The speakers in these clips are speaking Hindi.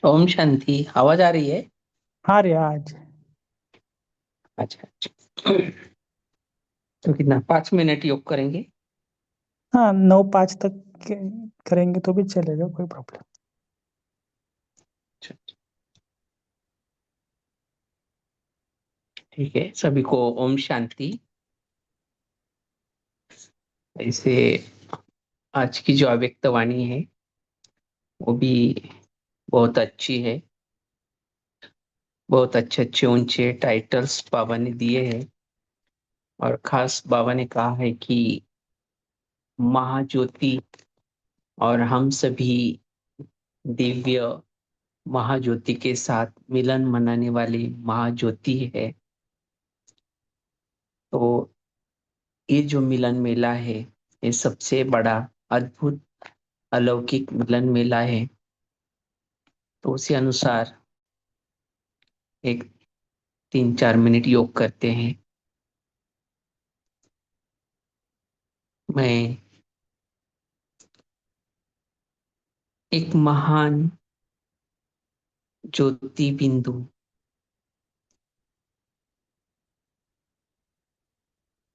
ओम शांति। आवाज आ रही है? हाँ रियाज। अच्छा अच्छा। तो कितना 5 मिनट योग करेंगे? हाँ 9-5 तक करेंगे तो भी चलेगा, कोई प्रॉब्लम। अच्छा, ठीक है। सभी को ओम शांति। ऐसे आज की जो अव्यक्त वाणी है वो भी बहुत अच्छी है। बहुत अच्छे अच्छे ऊंचे टाइटल्स बाबा ने दिए हैं। और खास बाबा ने कहा है कि महाज्योति और हम सभी दिव्य महाज्योति के साथ मिलन मनाने वाली महाज्योति है। तो ये जो मिलन मेला है ये सबसे बड़ा अद्भुत अलौकिक मिलन मेला है। तो उसी अनुसार एक 3-4 मिनट योग करते हैं। मैं एक महान ज्योति बिंदु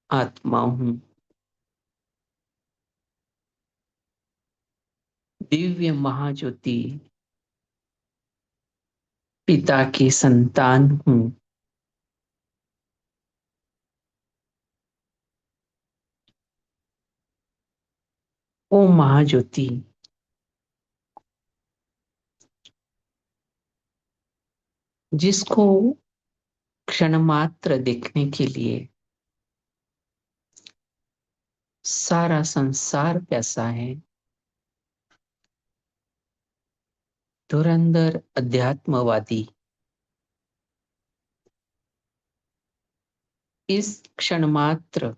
आत्मा हूँ। दिव्य महाज्योति पिता की संतान हूँ। ओ महाज्योति, जिसको क्षण मात्र देखने के लिए सारा संसार प्यासा है। धुरंधर अध्यात्मवादी इस क्षण मात्र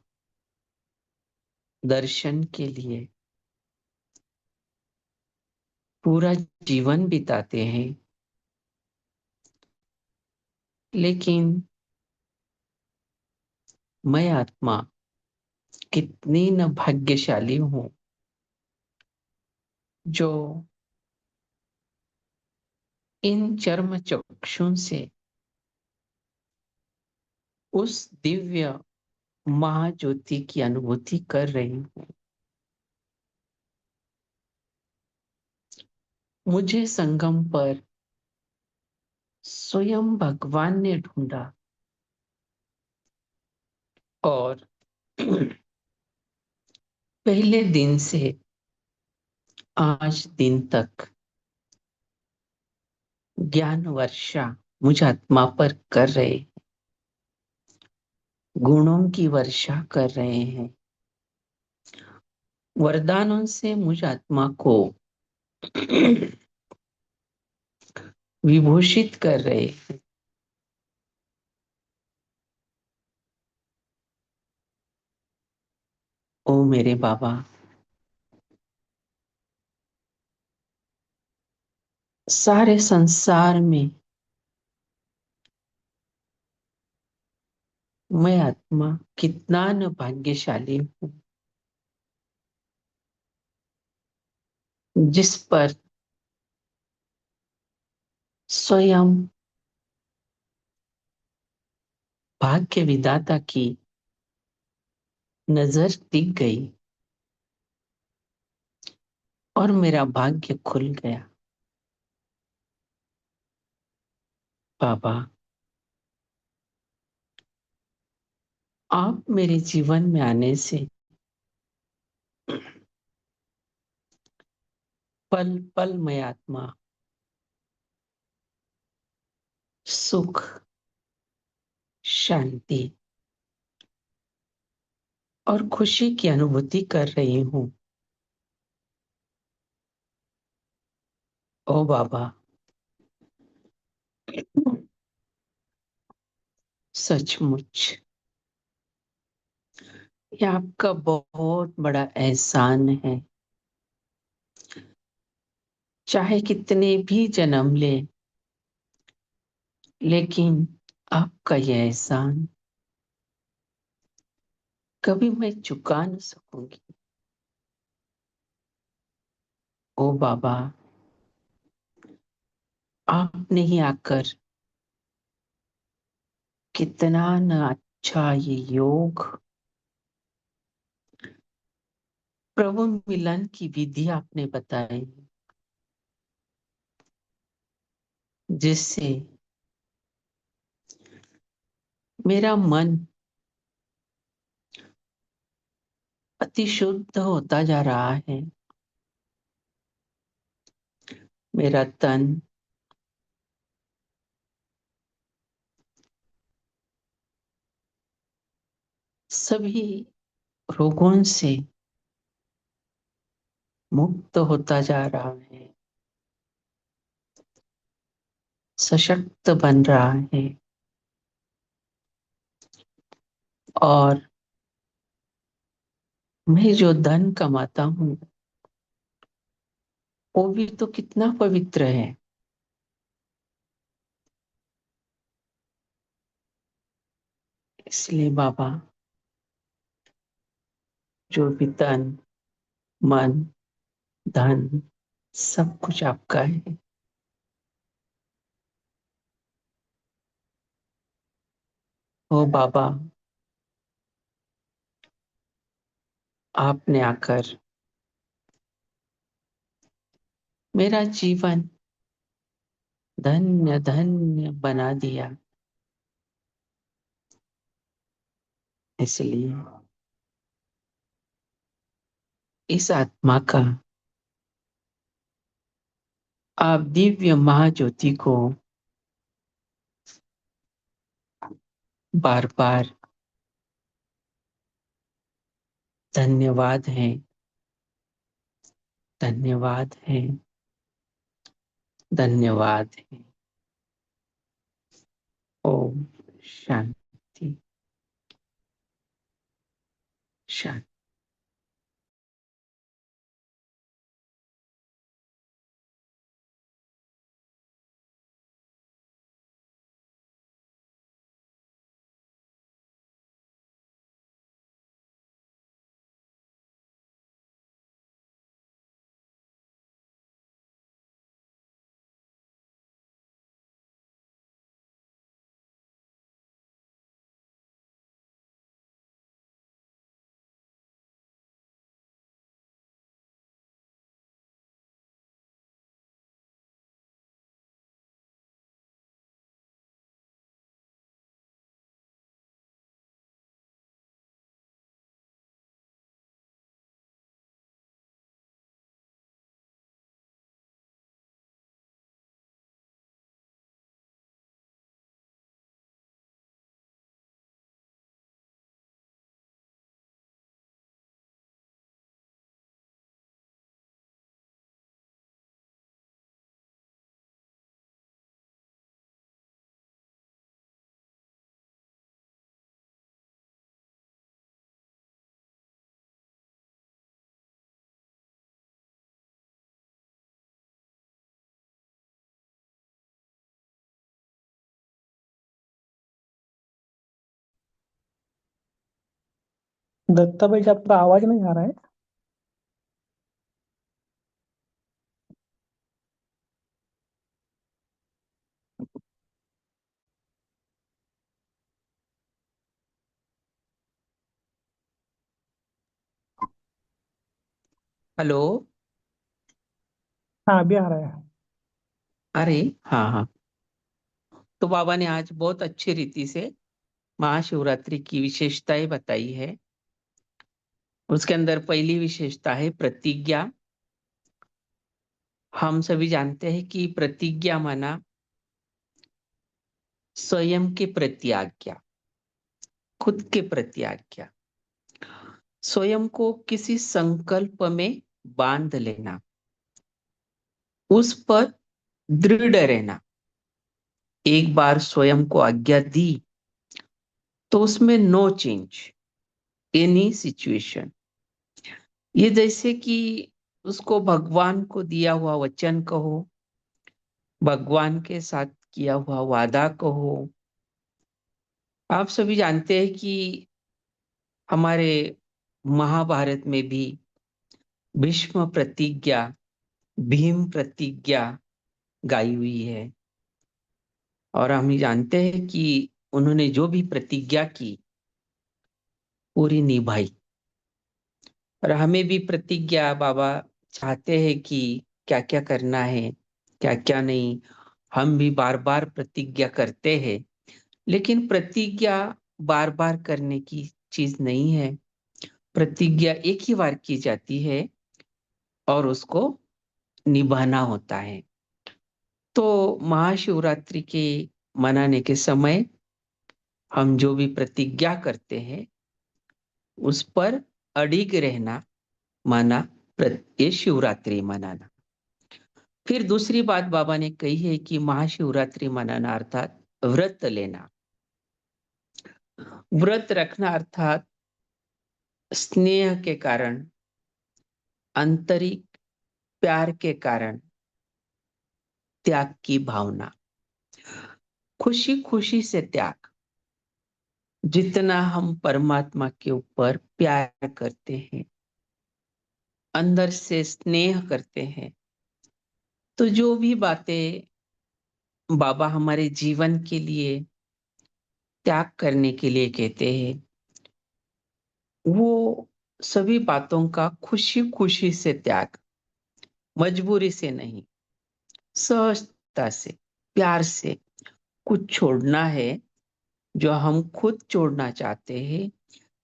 दर्शन के लिए पूरा जीवन बिताते हैं। लेकिन मैं आत्मा कितनी न भाग्यशाली हूं जो इन चर्म चक्षुं से उस दिव्य महाज्योति की अनुभूति कर रही हूँ। मुझे संगम पर स्वयं भगवान ने ढूंढा और पहले दिन से आज दिन तक ज्ञान वर्षा मुझ आत्मा पर कर रहे, गुणों की वर्षा कर रहे हैं। वरदानों से मुझ आत्मा को विभूषित कर रहे। ओ मेरे बाबा, सारे संसार में मैं आत्मा कितना न भाग्यशाली हूँ जिस पर स्वयं भाग्य विधाता की नजर टिक गई और मेरा भाग्य खुल गया। बाबा, आप मेरे जीवन में आने से पल पल मैं आत्मा सुख, शांति और खुशी की अनुभूति कर रही हूँ। ओ बाबा, सचमुच ये आपका बहुत बड़ा एहसान है। चाहे कितने भी जन्म ले, लेकिन आपका यह एहसान कभी मैं चुका न सकूंगी। ओ बाबा, आपने ही आकर कितना न अच्छा ये योग, प्रभु मिलन की विधि आपने बताई, जिससे मेरा मन अति शुद्ध होता जा रहा है। मेरा तन सभी रोगों से मुक्त होता जा रहा है, सशक्त बन रहा है। और मैं जो धन कमाता हूँ वो भी तो कितना पवित्र है। इसलिए बाबा, जो भी तन मन धन सब कुछ आपका है। ओ बाबा, आपने आकर मेरा जीवन धन्य धन्य बना दिया। इसलिए इस आत्मा का आप दिव्य महाज्योति को बार बार धन्यवाद है, धन्यवाद है, धन्यवाद है। ओम शांति, शांति। दत्ता भाई आपका आवाज नहीं आ रहा है। हेलो। हाँ अभी आ रहा है। अरे, हाँ हाँ। तो बाबा ने आज बहुत अच्छी रीति से महाशिवरात्रि की विशेषताएं बताई है। उसके अंदर पहली विशेषता है प्रतिज्ञा। हम सभी जानते हैं कि प्रतिज्ञा माना स्वयं के प्रति आज्ञा, खुद के प्रति आज्ञा, स्वयं को किसी संकल्प में बांध लेना, उस पर दृढ़ रहना। एक बार स्वयं को आज्ञा दी तो उसमें नो चेंज, एनी सिचुएशन। ये जैसे कि उसको भगवान को दिया हुआ वचन कहो, भगवान के साथ किया हुआ वादा कहो। आप सभी जानते हैं कि हमारे महाभारत में भी भीष्म प्रतिज्ञा, भीम प्रतिज्ञा गाई हुई है। और हम जानते हैं कि उन्होंने जो भी प्रतिज्ञा की पूरी निभाई। और हमें भी प्रतिज्ञा बाबा चाहते हैं कि क्या क्या करना है, क्या क्या नहीं। हम भी बार बार प्रतिज्ञा करते हैं, लेकिन प्रतिज्ञा बार बार करने की चीज नहीं है। प्रतिज्ञा एक ही बार की जाती है और उसको निभाना होता है। तो महाशिवरात्रि के मनाने के समय हम जो भी प्रतिज्ञा करते हैं उस पर अडिग रहना माना ये शिवरात्रि मनाना। फिर दूसरी बात बाबा ने कही है कि महाशिवरात्रि मनाना अर्थात व्रत लेना। व्रत रखना अर्थात स्नेह के कारण, आंतरिक प्यार के कारण त्याग की भावना, खुशी खुशी से त्याग। जितना हम परमात्मा के ऊपर प्यार करते हैं, अंदर से स्नेह करते हैं, तो जो भी बातें बाबा हमारे जीवन के लिए त्याग करने के लिए कहते हैं, वो सभी बातों का खुशी खुशी से त्याग, मजबूरी से नहीं, सहजता से, प्यार से कुछ छोड़ना है जो हम खुद छोड़ना चाहते हैं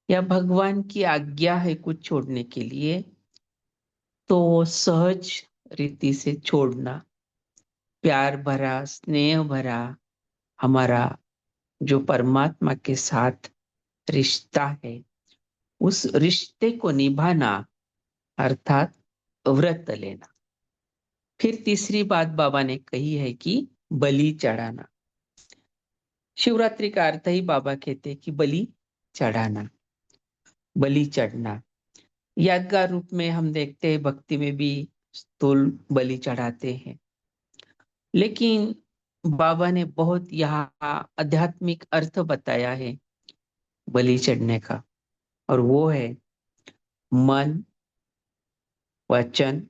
या भगवान की आज्ञा है कुछ छोड़ने के लिए, तो वो सहज रीति से छोड़ना, प्यार भरा स्नेह भरा हमारा जो परमात्मा के साथ रिश्ता है, उस रिश्ते को निभाना अर्थात व्रत लेना। फिर तीसरी बात बाबा ने कही है कि बलि चढ़ाना। शिवरात्रि का अर्थ ही बाबा कहते हैं कि बलि चढ़ाना, बलि चढ़ना। यादगार रूप में हम देखते हैं भक्ति में भी स्थूल बलि चढ़ाते हैं, लेकिन बाबा ने बहुत यहाँ आध्यात्मिक अर्थ बताया है बलि चढ़ने का। और वो है मन, वचन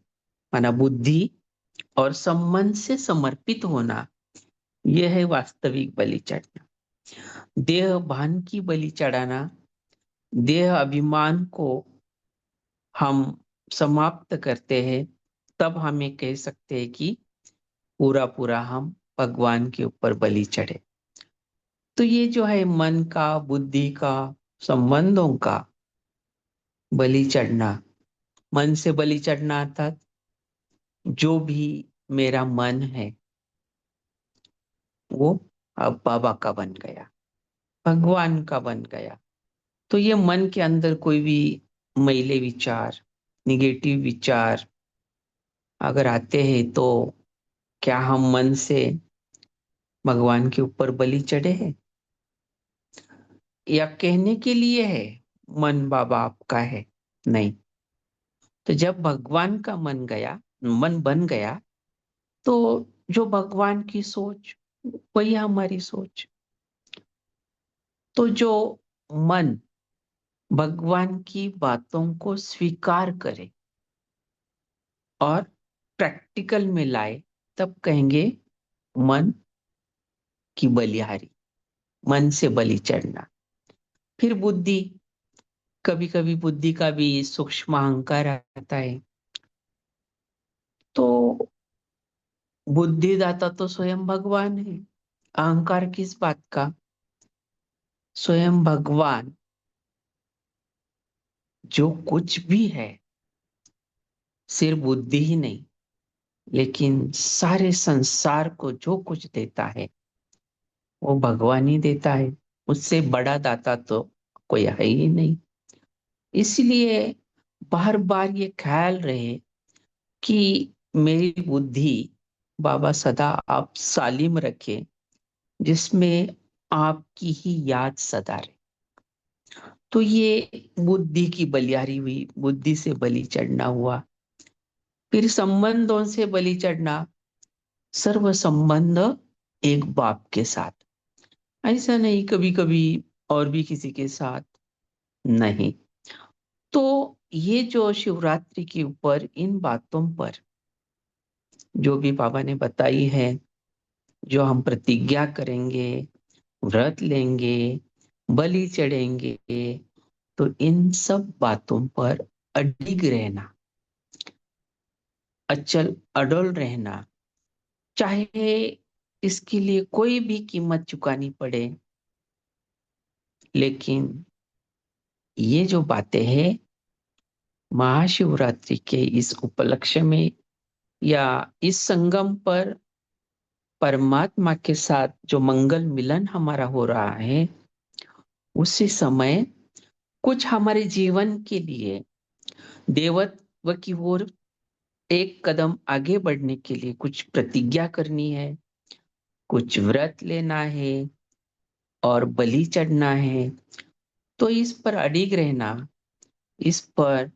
माना बुद्धि और संबंध से समर्पित होना। यह है वास्तविक बलि चढ़ना। देह भान की बलि चढ़ाना, देह अभिमान को हम समाप्त करते हैं, तब हमें कह सकते हैं कि पूरा पूरा हम भगवान के ऊपर बलि चढ़े। तो ये जो है मन का, बुद्धि का, संबंधों का बलि चढ़ना, मन से बलि चढ़ना अर्थात जो भी मेरा मन है वो अब बाबा का बन गया, भगवान का बन गया। तो ये मन के अंदर कोई भी मैले विचार, निगेटिव विचार अगर आते हैं, तो क्या हम मन से भगवान के ऊपर बलि चढ़े हैं या कहने के लिए है मन बाबा आपका है? नहीं। तो जब भगवान का मन बन गया, तो जो भगवान की सोच वही हमारी सोच। तो जो मन भगवान की बातों को स्वीकार करे और प्रैक्टिकल में लाए, तब कहेंगे मन की बलिहारी, मन से बलि चढ़ना। फिर बुद्धि, कभी कभी बुद्धि का भी सूक्ष्म अहंकार आता है, तो बुद्धिदाता तो स्वयं भगवान है। अहंकार किस बात का? स्वयं भगवान जो कुछ भी है, सिर्फ बुद्धि ही नहीं, लेकिन सारे संसार को जो कुछ देता है वो भगवान ही देता है। उससे बड़ा दाता तो कोई है ही नहीं। इसलिए बार बार ये ख्याल रहे कि मेरी बुद्धि बाबा सदा आप सालिम रखे, जिसमें आपकी ही याद सदा रहे। तो ये बुद्धि की बलिहारी हुई, बुद्धि से बलि चढ़ना हुआ। फिर संबंधों से बलि चढ़ना, सर्व संबंध एक बाप के साथ, ऐसा नहीं कभी कभी और भी किसी के साथ नहीं। तो ये जो शिवरात्रि के ऊपर इन बातों पर जो भी बाबा ने बताई है, जो हम प्रतिज्ञा करेंगे, व्रत लेंगे, बलि चढ़ेंगे, तो इन सब बातों पर अडिग रहना, अचल अडोल रहना, चाहे इसके लिए कोई भी कीमत चुकानी पड़े। लेकिन ये जो बातें हैं, महाशिवरात्रि के इस उपलक्ष्य में या इस संगम पर परमात्मा के साथ जो मंगल मिलन हमारा हो रहा है, उसी समय कुछ हमारे जीवन के लिए देवत्व की ओर एक कदम आगे बढ़ने के लिए कुछ प्रतिज्ञा करनी है, कुछ व्रत लेना है और बलि चढ़ना है। तो इस पर अडिग रहना, इस पर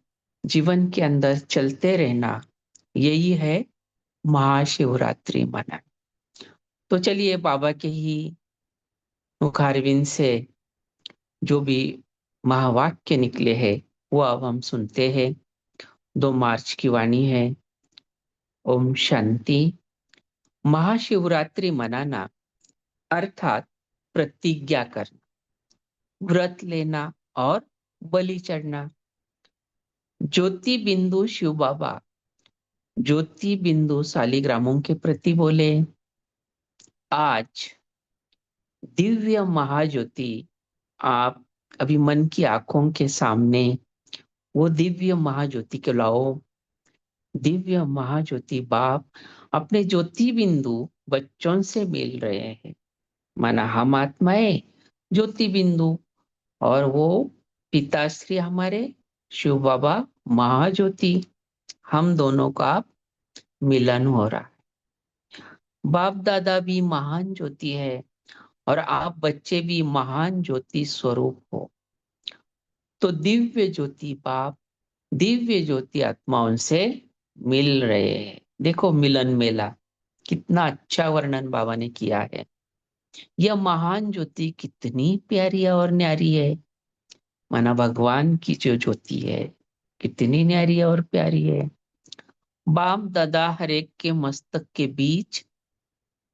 जीवन के अंदर चलते रहना, यही है महाशिवरात्रि मना। तो चलिए बाबा के ही मुखारविंद से जो भी महावाक्य निकले हैं वो अब हम सुनते हैं। 2 मार्च की वाणी है। ओम शांति। महाशिवरात्रि मनाना अर्थात प्रतिज्ञा करना, व्रत लेना और बलि चढ़ना। ज्योति बिंदु शिव बाबा ज्योति बिंदु शालिग्रामों के प्रति बोले, आज दिव्य महाज्योति आप अभी मन की आंखों के सामने वो दिव्य महाज्योति को लाओ। दिव्य महाज्योति बाप अपने ज्योति बिंदु बच्चों से मिल रहे हैं। माना हम आत्माएं ज्योति बिंदु और वो पिताश्री हमारे शिव बाबा महाज्योति, हम दोनों का मिलन हो रहा है। बाप दादा भी महान ज्योति है और आप बच्चे भी महान ज्योति स्वरूप हो। तो दिव्य ज्योति बाप दिव्य ज्योति आत्माओं से मिल रहे हैं। देखो मिलन मेला, कितना अच्छा वर्णन बाबा ने किया है। यह महान ज्योति कितनी प्यारी और न्यारी है। माना भगवान की जो ज्योति है कितनी न्यारी और प्यारी है। बाप दादा हर एक के मस्तक के बीच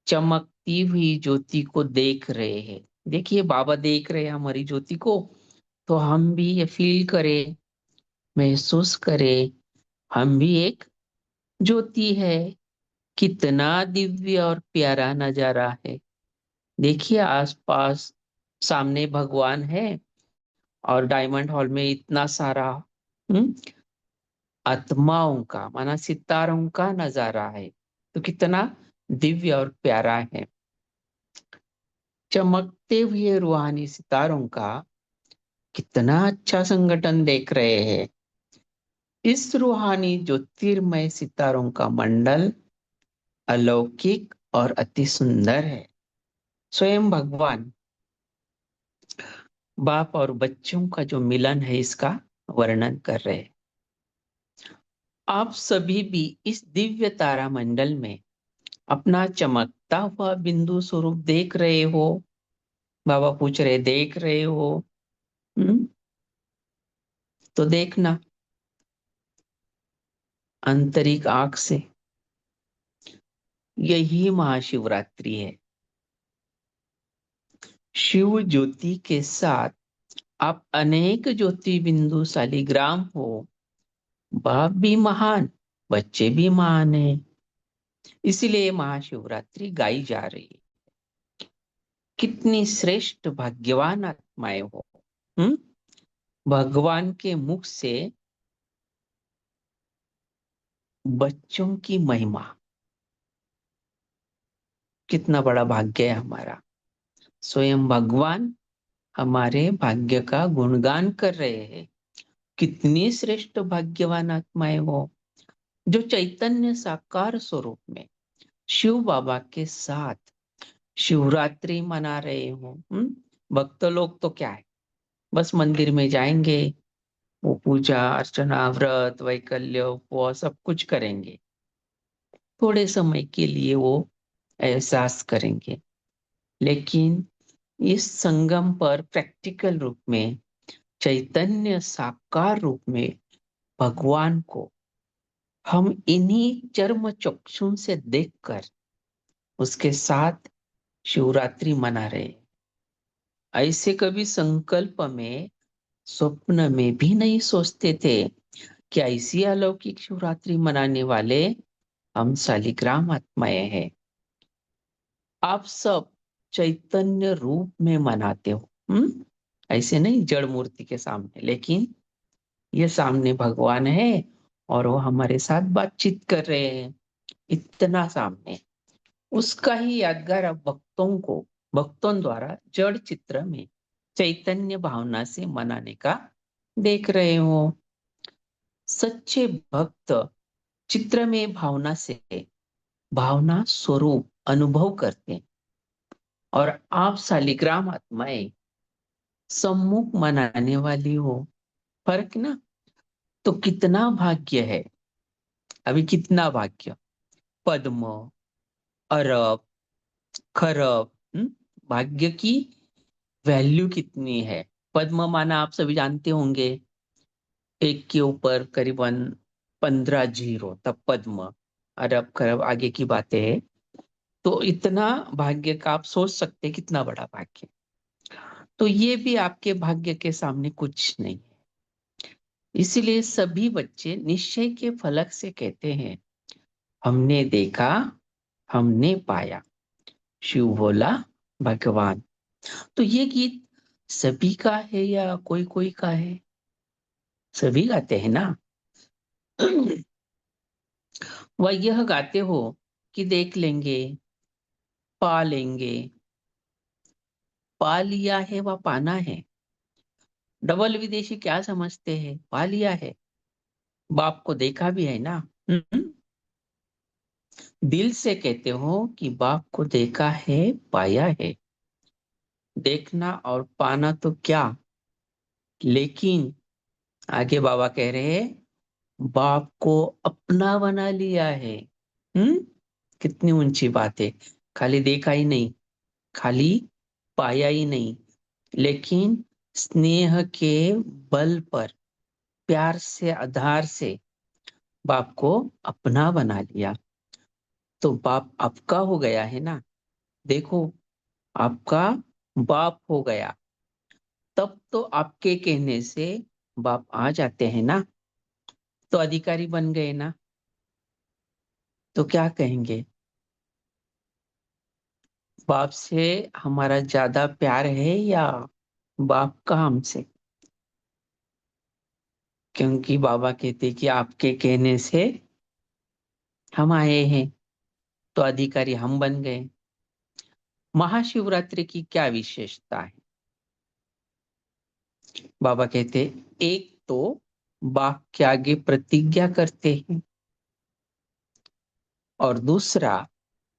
चमकती हुई ज्योति को देख रहे हैं। देखिए बाबा देख रहे हैं हमारी ज्योति को, तो हम भी ये फील करें, महसूस करें, हम भी एक ज्योति है। कितना दिव्य और प्यारा नजारा है। देखिए आसपास सामने भगवान है और डायमंड हॉल में इतना सारा हम्म आत्माओं का माना सितारों का नजारा है। तो कितना दिव्य और प्यारा है। चमकते हुए रूहानी सितारों का कितना अच्छा संगठन देख रहे हैं। इस रूहानी ज्योतिर्मय सितारों का मंडल अलौकिक और अति सुंदर है। स्वयं भगवान बाप और बच्चों का जो मिलन है इसका वर्णन कर रहे हैं। आप सभी भी इस दिव्य तारा मंडल में अपना चमकता हुआ बिंदु स्वरूप देख रहे हो। बाबा पूछ रहे देख रहे हो? हम्म तो देखना आंतरिक आंख से। यही महाशिवरात्रि है। शिव ज्योति के साथ आप अनेक ज्योति बिंदु शालिग्राम हो। बाप भी महान, बच्चे भी महान है। इसीलिए महाशिवरात्रि गाई जा रही है। कितनी श्रेष्ठ भाग्यवान आत्माएं हो। हम्म भगवान के मुख से बच्चों की महिमा, कितना बड़ा भाग्य है हमारा। स्वयं भगवान हमारे भाग्य का गुणगान कर रहे हैं। कितनी श्रेष्ठ भाग्यवान आत्माएं हो जो चैतन्य साकार स्वरूप में शिव बाबा के साथ शिवरात्रि मना रहे हो। भक्त लोग तो क्या है, बस मंदिर में जाएंगे, वो पूजा अर्चना व्रत वैकल्य उपवास सब कुछ करेंगे, थोड़े समय के लिए वो एहसास करेंगे। लेकिन इस संगम पर प्रैक्टिकल रूप में चैतन्य साकार रूप में भगवान को हम इन्हीं चर्म चक्षुओं से देखकर उसके साथ शिवरात्रि मना रहे हैं। ऐसे कभी संकल्प में, स्वप्न में भी नहीं सोचते थे कि ऐसी अलौकिक शिवरात्रि मनाने वाले हम शालिग्राम आत्माएं हैं। आप सब चैतन्य रूप में मनाते हो, ऐसे नहीं जड़ मूर्ति के सामने, लेकिन ये सामने भगवान है और वो हमारे साथ बातचीत कर रहे हैं, इतना सामने। उसका ही यादगार आप भक्तों द्वारा जड़ चित्र में चैतन्य भावना से मनाने का देख रहे हो। सच्चे भक्त चित्र में भावना से भावना स्वरूप अनुभव करते हैं, और आप शालिग्राम आत्माएं सम्मुख मनाने वाली हो। फर्क ना? तो कितना भाग्य है, अभी कितना भाग्य। पद्म, अरब, खरब, भाग्य की वैल्यू कितनी है। पद्म माना आप सभी जानते होंगे, एक के ऊपर करीबन 15 जीरो, तब पद्म। अरब खरब आगे की बातें है। तो इतना भाग्य का आप सोच सकते हैं, कितना बड़ा भाग्य। तो ये भी आपके भाग्य के सामने कुछ नहीं। इसीलिए सभी बच्चे निश्चय के फलक से कहते हैं, हमने देखा, हमने पाया, शिव बोला भगवान। तो ये गीत सभी का है या कोई कोई का है? सभी गाते हैं ना। वह यह गाते हो कि देख लेंगे, पा लेंगे। पा लिया है व पाना है। डबल विदेशी क्या समझते हैं? पा लिया है, बाप को देखा भी है ना। दिल से कहते हो कि बाप को देखा है, पाया है। देखना और पाना तो क्या, लेकिन आगे बाबा कह रहे हैं, बाप को अपना बना लिया है। हम्म कितनी ऊंची बात है। खाली देखा ही नहीं, खाली पाया ही नहीं, लेकिन स्नेह के बल पर, प्यार से, आधार से बाप को अपना बना लिया। तो बाप आपका हो गया है ना। देखो, आपका बाप हो गया, तब तो आपके कहने से बाप आ जाते हैं ना। तो अधिकारी बन गए ना। तो क्या कहेंगे? बाप से हमारा ज्यादा प्यार है या बाप का हमसे? क्योंकि बाबा कहते कि आपके कहने से हम आए हैं, तो अधिकारी हम बन गए। महाशिवरात्रि की क्या विशेषता है? बाबा कहते, एक तो बाप के आगे प्रतिज्ञा करते हैं, और दूसरा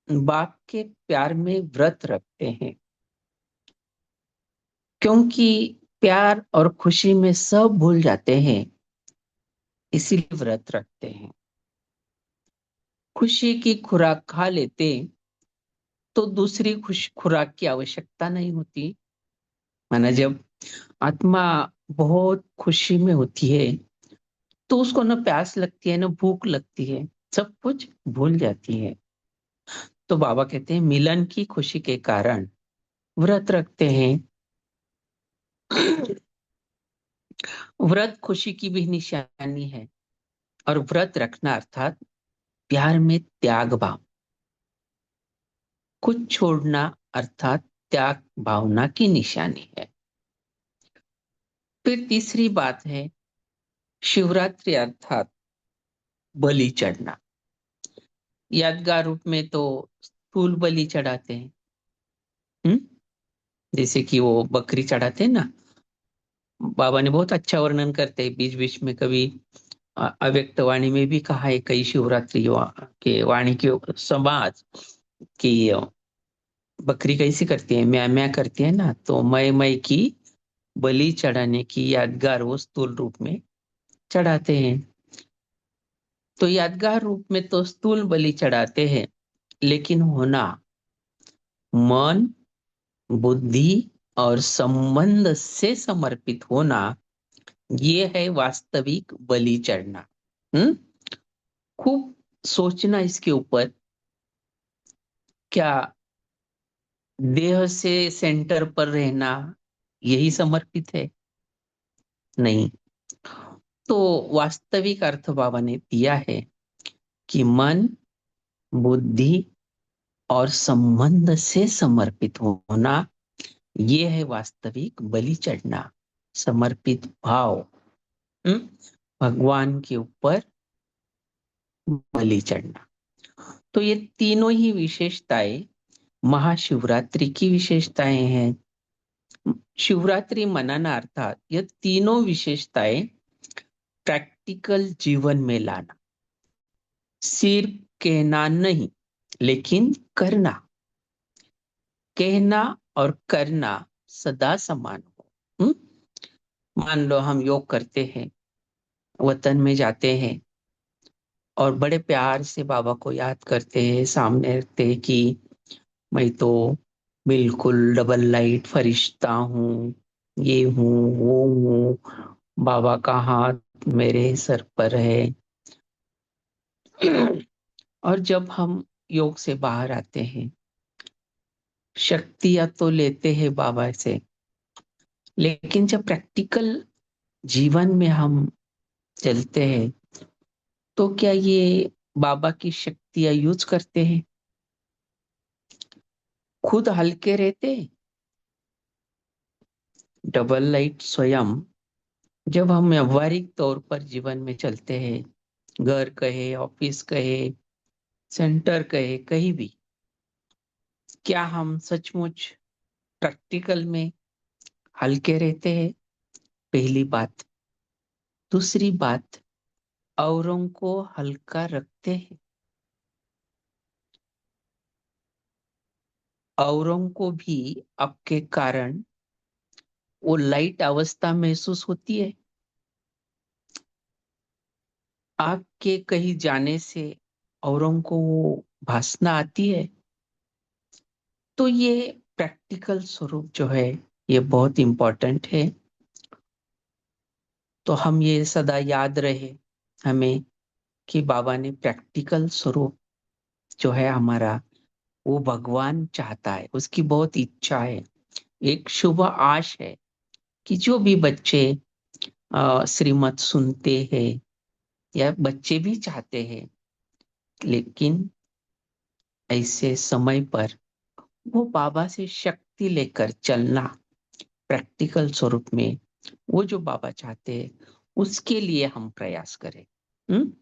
बाप के प्यार में व्रत रखते हैं। क्योंकि प्यार और खुशी में सब भूल जाते हैं, इसीलिए व्रत रखते हैं। खुशी की खुराक खा लेते तो दूसरी खुराक की आवश्यकता नहीं होती। माना जब आत्मा बहुत खुशी में होती है, तो उसको न प्यास लगती है, न भूख लगती है, सब कुछ भूल जाती है। तो बाबा कहते हैं, मिलन की खुशी के कारण व्रत रखते हैं। व्रत खुशी की भी निशानी है, और व्रत रखना अर्थात प्यार में त्याग भाव, कुछ छोड़ना अर्थात त्याग भावना की निशानी है। फिर तीसरी बात है, शिवरात्रि अर्थात बलि चढ़ना। यादगार रूप में तो स्थूल बलि चढ़ाते हैं, हम्म जैसे कि वो बकरी चढ़ाते हैं ना। बाबा ने बहुत अच्छा वर्णन करते हैं, बीच बीच में कभी अव्यक्त वाणी में भी कहा है, कई शिवरात्रि के वाणी के समाज की बकरी कैसी करती है, म्या म्या करती है ना, तो मय की बलि चढ़ाने की यादगार वो स्थूल रूप में चढ़ाते हैं। तो यादगार रूप में तो स्थूल बलि चढ़ाते हैं, लेकिन होना मन, बुद्धि और संबंध से समर्पित होना, ये है वास्तविक बलि चढ़ना। हम्म खूब सोचना इसके ऊपर। क्या देह से सेंटर पर रहना यही समर्पित है? नहीं। तो वास्तविक अर्थ बाबा ने दिया है कि मन, बुद्धि और संबंध से समर्पित होना, ये है वास्तविक बलि चढ़ना, समर्पित भाव। हम्म? भगवान के ऊपर बलि चढ़ना। तो ये तीनों ही विशेषताएं महाशिवरात्रि की विशेषताएं हैं। शिवरात्रि मनाना अर्थात ये तीनों विशेषताएं प्रैक्टिकल जीवन में लाना, सिर्फ कहना नहीं लेकिन करना। कहना और करना सदा समान हो। मान लो हम योग करते हैं, वतन में जाते हैं और बड़े प्यार से बाबा को याद करते हैं, सामने रखते हैं कि मैं तो बिल्कुल डबल लाइट फरिश्ता हूँ, ये हूँ वो हूँ, बाबा का हाथ मेरे सर पर है। और जब हम योग से बाहर आते हैं, शक्तियां तो लेते हैं बाबा से, लेकिन जब प्रैक्टिकल जीवन में हम चलते हैं तो क्या ये बाबा की शक्तियां यूज करते हैं? खुद हल्के रहते हैं? डबल लाइट स्वयं जब हम व्यवहारिक तौर पर जीवन में चलते हैं, घर कहे, ऑफिस कहे, सेंटर कहे, कहीं भी, क्या हम सचमुच प्रैक्टिकल में हल्के रहते हैं? पहली बात। दूसरी बात, औरों को हल्का रखते हैं? औरों को भी आपके कारण वो लाइट अवस्था महसूस होती है? आपके कहीं जाने से औरों को वो भासना आती है? तो ये प्रैक्टिकल स्वरूप जो है, ये बहुत इंपॉर्टेंट है। तो हम ये सदा याद रहे हमें कि बाबा ने प्रैक्टिकल स्वरूप जो है हमारा, वो भगवान चाहता है, उसकी बहुत इच्छा है, एक शुभ आश है कि जो भी बच्चे श्रीमत सुनते हैं, या बच्चे भी चाहते हैं, लेकिन ऐसे समय पर वो बाबा से शक्ति लेकर चलना प्रैक्टिकल स्वरूप में, वो जो बाबा चाहते हैं उसके लिए हम प्रयास करें। हम्म?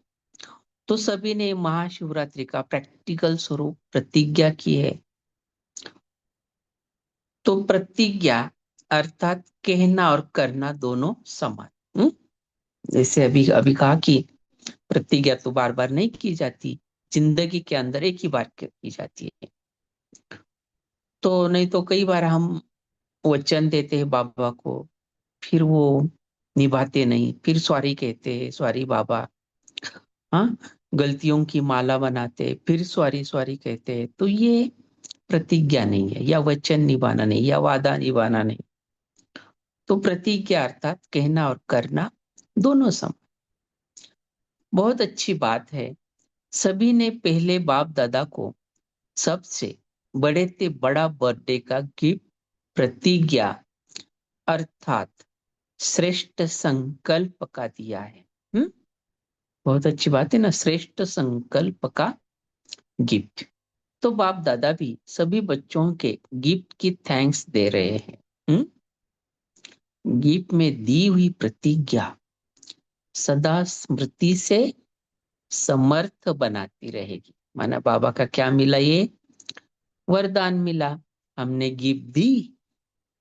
तो सभी ने महाशिवरात्रि का प्रैक्टिकल स्वरूप प्रतिज्ञा की है। तो प्रतिज्ञा अर्थात कहना और करना दोनों समान। जैसे अभी अभी कहा कि प्रतिज्ञा तो बार बार नहीं की जाती, जिंदगी के अंदर एक ही बार की जाती है। तो नहीं तो कई बार हम वचन देते हैं बाबा को, फिर वो निभाते नहीं, फिर सॉरी कहते हैं, सॉरी बाबा। हाँ, गलतियों की माला बनाते, फिर सॉरी सॉरी कहते हैं। तो ये प्रतिज्ञा नहीं है, या वचन निभाना नहीं, या वादा निभाना नहीं। तो प्रतिज्ञा अर्थात कहना और करना दोनों सम। बहुत अच्छी बात है। सभी ने पहले बाप दादा को सबसे बड़े से बड़ा बर्थडे का गिफ्ट प्रतिज्ञा अर्थात श्रेष्ठ संकल्प का दिया है। हम्म? बहुत अच्छी बात है ना, श्रेष्ठ संकल्प का गिफ्ट। तो बाप दादा भी सभी बच्चों के गिफ्ट की थैंक्स दे रहे हैं। गिफ्ट में दी हुई प्रतिज्ञा सदा स्मृति से समर्थ बनाती रहेगी। माना बाबा का क्या मिला? ये वरदान मिला, हमने गिफ्ट दी,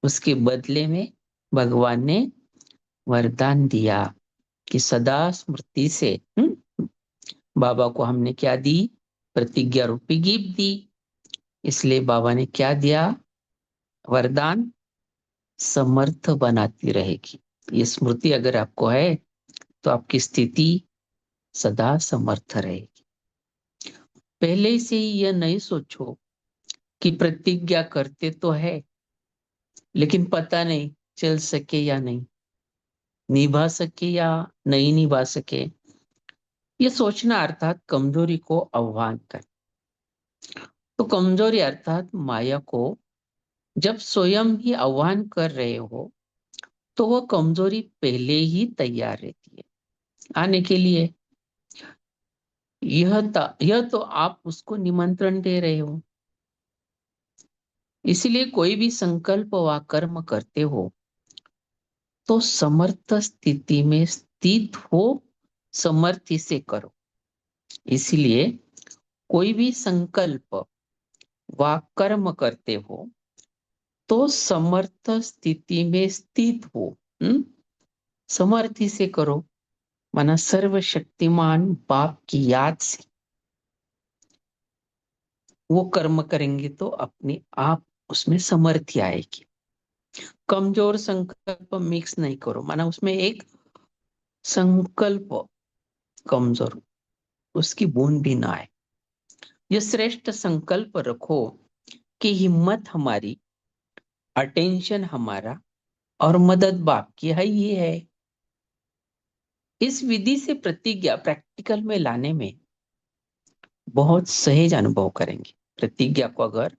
उसके बदले में भगवान ने वरदान दिया कि सदा स्मृति से बाबा को हमने क्या दी? प्रतिज्ञा रूपी गिफ्ट दी। इसलिए बाबा ने क्या दिया? वरदान, समर्थ बनाती रहेगी। ये स्मृति अगर आपको है तो आपकी स्थिति सदा समर्थ रहेगी। पहले से ही यह नहीं सोचो कि प्रतिज्ञा करते तो है, लेकिन पता नहीं चल सके या नहीं, निभा सके या नहीं निभा सके। ये सोचना अर्थात कमजोरी को आह्वान कर। तो कमजोरी अर्थात माया को जब स्वयं ही आह्वान कर रहे हो, तो वह कमजोरी पहले ही तैयार रहती है आने के लिए। यह तो आप उसको निमंत्रण दे रहे हो। इसलिए कोई भी संकल्प व कर्म करते हो तो समर्थ स्थिति में स्थित हो, समर्थी से करो। इसलिए कोई भी संकल्प व कर्म करते हो तो समर्थ स्थिति में स्थित हो। समर्थी से करो, माना सर्वशक्तिमान बाप की याद से वो कर्म करेंगे तो अपने आप उसमें समर्थी आएगी। कमजोर संकल्प मिक्स नहीं करो, माना उसमें एक संकल्प कमजोर, उसकी बूंद भी ना आए। ये श्रेष्ठ संकल्प रखो कि हिम्मत हमारी, अटेंशन हमारा और मदद बाप की है ही है। इस विधि से प्रतिज्ञा प्रैक्टिकल में लाने में बहुत सहज अनुभव करेंगे। प्रतिज्ञा को अगर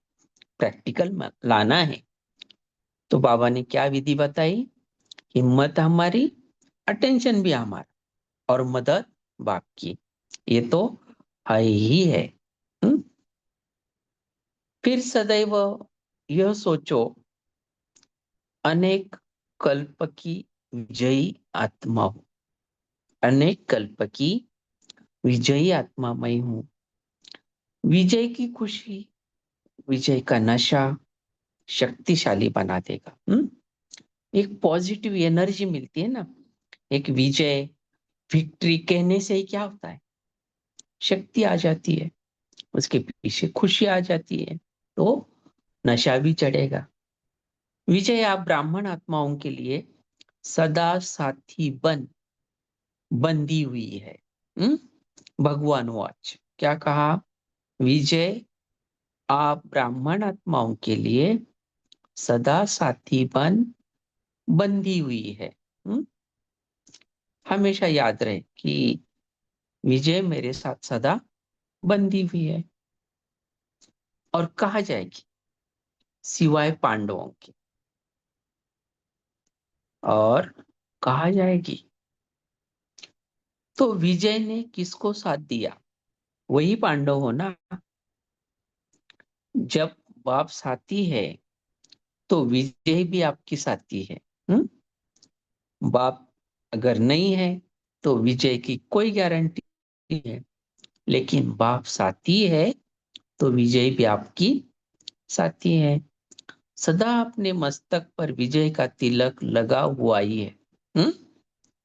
प्रैक्टिकल में लाना है तो बाबा ने क्या विधि बताई? हिम्मत हमारी, अटेंशन भी हमारा और मदद बाप की, ये तो है ही है। हम्म? फिर सदैव यह सोचो, अनेक कल्प की विजयी आत्मा हूं। अनेक कल्प की विजयी आत्मा मैं हूं। विजय की खुशी, विजय का नशा शक्तिशाली बना देगा। एक पॉजिटिव एनर्जी मिलती है ना। एक विजय, विक्ट्री कहने से ही क्या होता है? शक्ति आ जाती है, उसके पीछे खुशी आ जाती है, तो नशा भी चढ़ेगा। विजय आप ब्राह्मण आत्माओं के लिए सदा साथी बंधी हुई है। हम्म? भगवान वाच क्या कहा? विजय आप ब्राह्मण आत्माओं के लिए सदा साथी बंधी हुई है। हम्म? हमेशा याद रहे कि विजय मेरे साथ सदा बंधी हुई है। और कहा जाएगी सिवाय पांडवों के। और कहा जाएगी, तो विजय ने किसको साथ दिया? वही पांडव हो ना। जब बाप साथी है तो विजय भी आपकी साथी है। हम्म? बाप अगर नहीं है तो विजय की कोई गारंटी नहीं है। लेकिन बाप साथी है तो विजय भी आपकी साथी है। सदा अपने मस्तक पर विजय का तिलक लगा हुआ ही है। हम्म?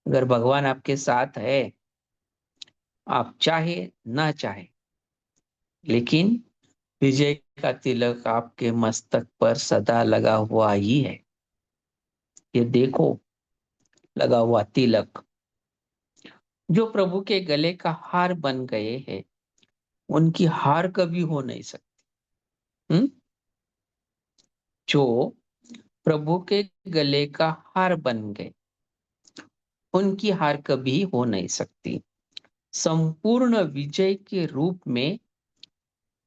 अगर भगवान आपके साथ है, आप चाहे ना चाहे, लेकिन विजय का तिलक आपके मस्तक पर सदा लगा हुआ ही है। ये देखो, लगा हुआ तिलक जो प्रभु के गले का हार बन गए हैं, उनकी हार कभी हो नहीं सकती। जो प्रभु के गले का हार बन गए, उनकी हार कभी हो नहीं सकती। संपूर्ण विजय के रूप में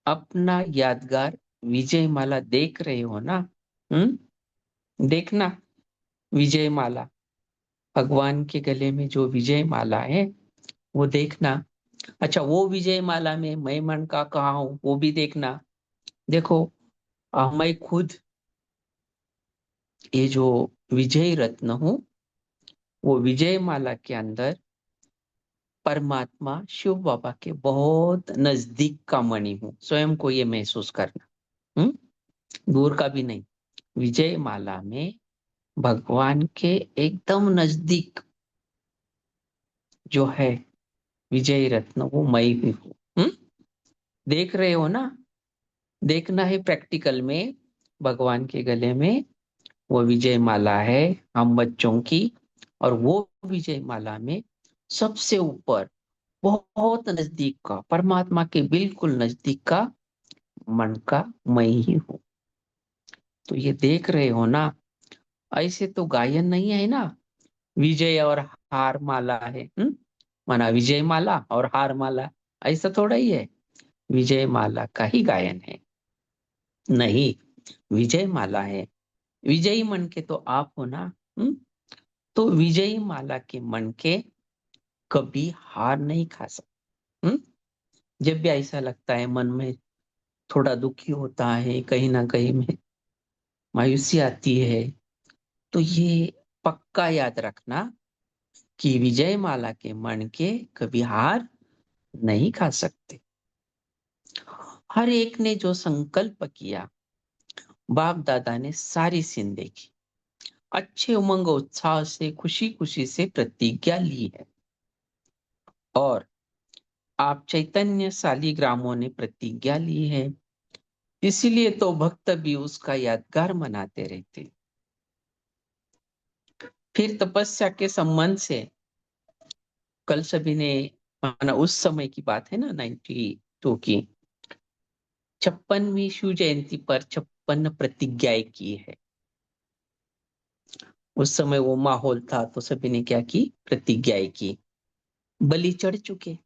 अपना यादगार विजय माला देख रहे हो ना। देखना, विजय माला, भगवान के गले में जो विजय माला है वो देखना। अच्छा, वो विजय माला में मैं मन का कहा हूं वो भी देखना। देखो, मैं खुद ये जो विजय रत्न हूं, वो विजय माला के अंदर परमात्मा शिव बाबा के बहुत नजदीक का मणि हूं। स्वयं को ये महसूस करना। दूर का भी नहीं। विजय माला में भगवान के एकदम नजदीक जो है विजय रत्न, वो मैं भी हूं। देख रहे हो ना। देखना है प्रैक्टिकल में। भगवान के गले में वो विजय माला है हम बच्चों की। और वो विजय माला में सबसे ऊपर बहुत नजदीक का, परमात्मा के बिल्कुल नजदीक का मन का मैं ही हूं। तो ये देख रहे हो ना। ऐसे तो गायन नहीं है ना, विजय और हार माला है। माना विजय माला और हार माला, ऐसा थोड़ा ही है। विजय माला का ही गायन है। नहीं, विजय माला है। विजयी मन के तो आप हो ना। तो विजयी माला के मन के कभी हार नहीं खा सकते। जब भी ऐसा लगता है मन में थोड़ा दुखी होता है, कहीं ना कहीं में मायूसी आती है, तो ये पक्का याद रखना कि विजय माला के मन के कभी हार नहीं खा सकते। हर एक ने जो संकल्प किया, बाप दादा ने सारी सीन देखी, अच्छे उमंग उत्साह से खुशी खुशी से प्रतिज्ञा ली है। और आप चैतन्य शालिग्रामों ने प्रतिज्ञा ली है, इसीलिए तो भक्त भी उसका यादगार मनाते रहते। फिर तपस्या के संबंध से कल सभी ने माना, उस समय की बात है ना, 92 की 56वीं शिव जयंती पर 56 प्रतिज्ञाएं की है। उस समय वो माहौल था तो सभी ने क्या की, प्रतिज्ञाएं की। बलि चढ़ चुके।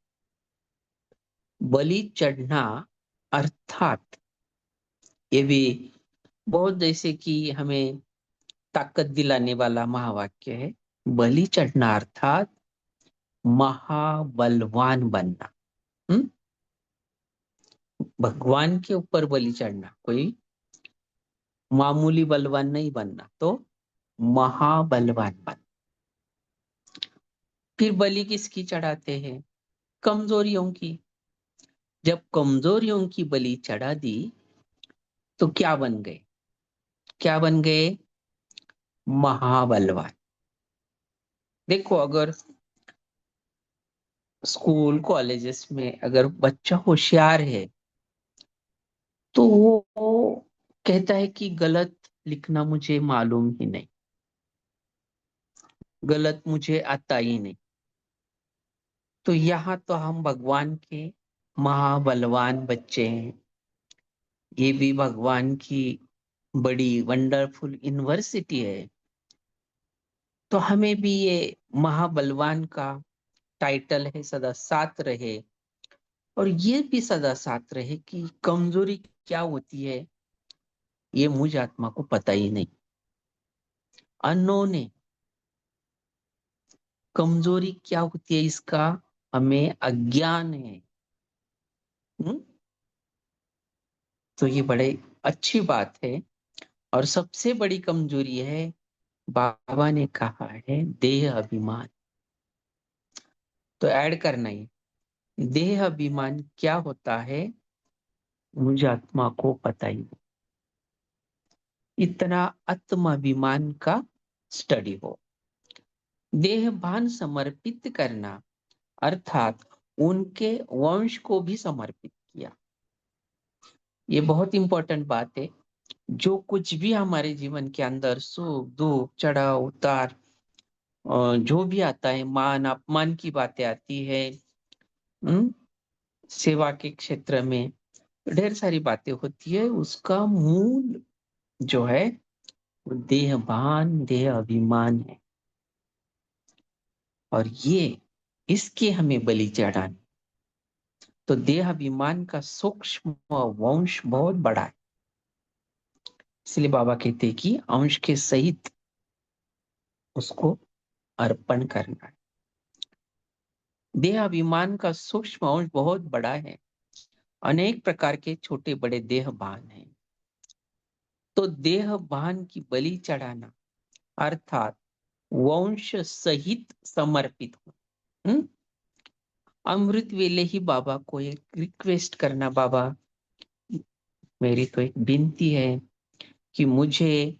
बलि चढ़ना अर्थात ये भी बहुत जैसे कि हमें ताकत दिलाने वाला महावाक्य है। बलि चढ़ना अर्थात महाबलवान बनना। हम्म भगवान के ऊपर बलि चढ़ना, कोई मामूली बलवान नहीं बनना, तो महाबलवान बनना। फिर बलि किसकी चढ़ाते हैं, कमजोरियों की। जब कमजोरियों की बलि चढ़ा दी तो क्या बन गए, क्या बन गए, महाबलवान। देखो, अगर स्कूल कॉलेजेस में अगर बच्चा होशियार है तो वो कहता है कि गलत लिखना मुझे मालूम ही नहीं, गलत मुझे आता ही नहीं। तो यहाँ तो हम भगवान के महाबलवान बच्चे हैं। ये भी भगवान की बड़ी वंडरफुल यूनिवर्सिटी है। तो हमें भी ये महाबलवान का टाइटल है सदा साथ रहे। और ये भी सदा साथ रहे कि कमजोरी क्या होती है ये मुझ आत्मा को पता ही नहीं, अननोन है। कमजोरी क्या होती है इसका हमें अज्ञान है। हम्म? तो ये बड़े अच्छी बात है। और सबसे बड़ी कमजोरी है, बाबा ने कहा है, देह अभिमान। तो ऐड करना ही, देह अभिमान क्या होता है मुझ आत्मा को पता ही नहीं। इतना आत्माभिमान का स्टडी हो। देह भान समर्पित करना अर्थात उनके वंश को भी समर्पित किया। ये बहुत इंपॉर्टेंट बात है। जो कुछ भी हमारे जीवन के अंदर सुख दुख चढ़ाव उतार जो भी आता है, मान अपमान की बातें आती है, हम्म, सेवा के क्षेत्र में ढेर सारी बातें होती है, उसका मूल जो है वो देहभान देह अभिमान है। और ये इसके हमें बलि चढ़ानी। तो देह अभिमान का सूक्ष्म वंश बहुत बड़ा है। इसलिए बाबा कहते हैं कि अंश के सहित उसको अर्पण करना है। देह अभिमान का सूक्ष्म अंश बहुत बड़ा है। अनेक प्रकार के छोटे बड़े देह भान हैं। तो देह भान की बलि चढ़ाना अर्थात वंश सहित समर्पित हो। अमृत वेले ही बाबा को एक रिक्वेस्ट करना, बाबा मेरी तो एक विनती है कि मुझे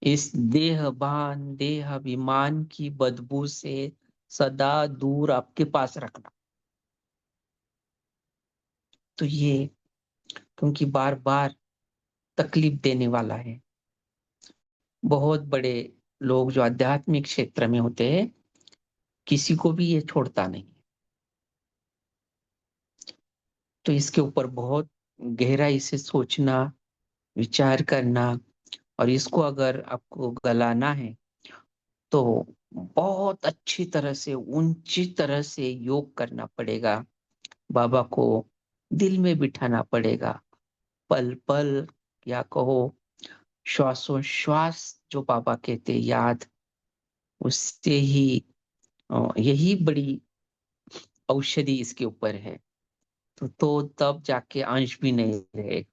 इस देहभान देह अभिमान की बदबू से सदा दूर आपके पास रखना। तो ये क्योंकि बार बार तकलीफ देने वाला है। बहुत बड़े लोग जो आध्यात्मिक क्षेत्र में होते हैं किसी को भी ये छोड़ता नहीं। तो इसके ऊपर बहुत गहराई से सोचना, विचार करना, और इसको अगर आपको गलाना है तो बहुत अच्छी तरह से ऊंची तरह से योग करना पड़ेगा। बाबा को दिल में बिठाना पड़ेगा, पल पल या कहो श्वासोश्वास जो बाबा कहते याद, उससे ही यही बड़ी औषधि इसके ऊपर है। तो तब जाके अंश भी नहीं रहे।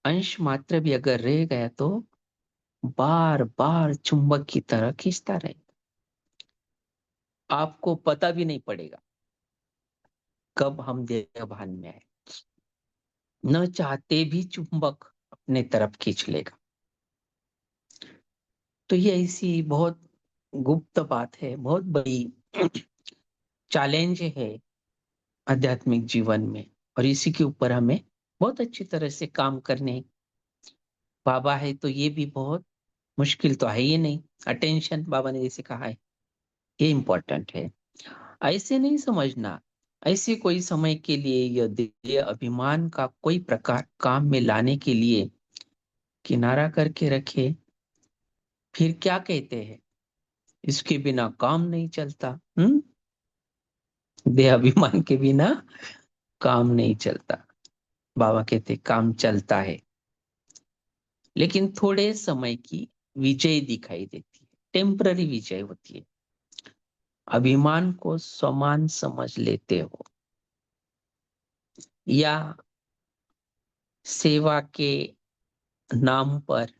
अंश मात्र भी अगर रह गया तो बार बार चुंबक की तरह खींचता रहे, आपको पता भी नहीं पड़ेगा कब हम देह भान में आए। न चाहते भी चुंबक अपने तरफ खींच लेगा। तो ये ऐसी बहुत गुप्त बात है, बहुत बड़ी चैलेंज है आध्यात्मिक जीवन में। और इसी के ऊपर हमें बहुत अच्छी तरह से काम करने, बाबा है तो ये भी बहुत मुश्किल तो है ही नहीं। अटेंशन बाबा ने जैसे कहा है, ये इम्पोर्टेंट है। ऐसे नहीं समझना ऐसे कोई समय के लिए यह देह अभिमान का कोई प्रकार काम में लाने के लिए किनारा करके रखे, फिर क्या कहते हैं, इसके बिना काम नहीं चलता। देह अभिमान के बिना काम नहीं चलता। बाबा कहते काम चलता है, लेकिन थोड़े समय की विजय दिखाई देती है, टेम्पररी विजय होती है। अभिमान को समान समझ लेते हो, या सेवा के नाम पर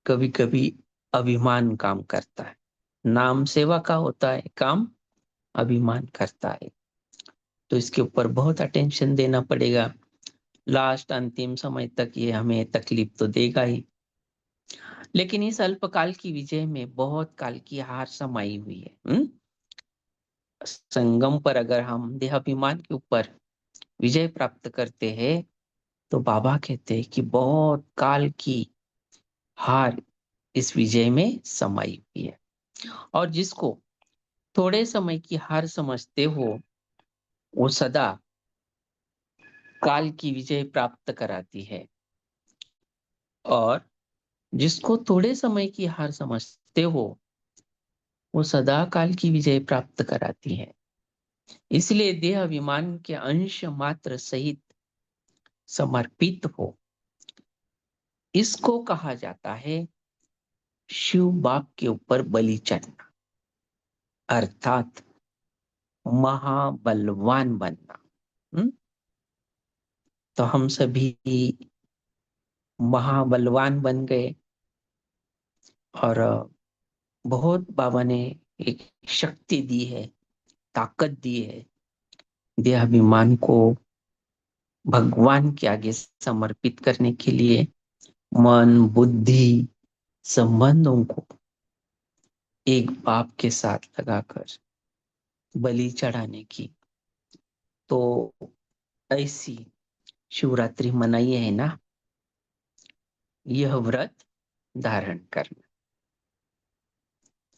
कभी कभी अभिमान काम करता है। नाम सेवा का होता है, काम अभिमान करता है। तो इसके ऊपर बहुत अटेंशन देना पड़ेगा। लास्ट अंतिम समय तक ये हमें तकलीफ तो देगा ही, लेकिन इस अल्पकाल की विजय में बहुत काल की हार समाई हुई है। संगम पर अगर हम देहाभिमान के ऊपर विजय प्राप्त करते हैं, तो बाबा कहते हैं कि बहुत काल की हार इस विजय में समाई हुई है। और जिसको थोड़े समय की हार समझते हो, वो सदा काल की विजय प्राप्त कराती है। और जिसको थोड़े समय की हार समझते हो, वो सदा काल की विजय प्राप्त कराती है। इसलिए देह अभिमान के अंश मात्र सहित समर्पित हो, इसको कहा जाता है शिव बाप के ऊपर बलि चढ़ना, अर्थात महाबलवान बनना। हम्म? तो हम सभी महाबलवान बन गए। और बहुत बाबा ने एक शक्ति दी है, ताकत दी है देहाभिमान को भगवान के आगे समर्पित करने के लिए, मन बुद्धि संबंधों को एक बाप के साथ लगाकर बलि चढ़ाने की। तो ऐसी शिवरात्रि मनाइए है ना, यह व्रत धारण करना।